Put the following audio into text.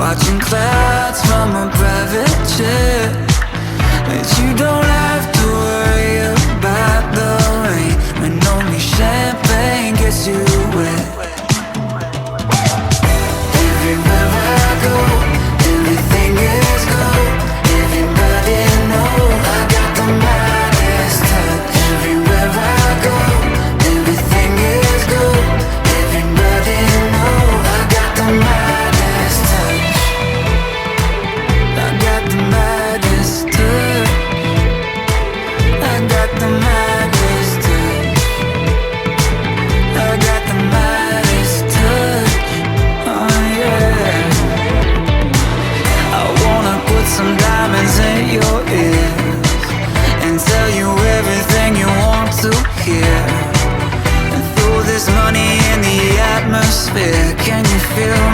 watching clouds from a private jet. But you don't have to worry about the rain when only champagne gets you wet. Everywhere I go, everything is gold. Everybody know I got the Midas touch. Everywhere I go, everything is gold. Everybody know I got the Midas touch. I got the Midas touch. I got the Midas touch. I got the Midas touch. Oh yeah. I wanna put some diamonds in your ears and tell you everything you want to hear, and throw this money in the atmosphere. Can you feel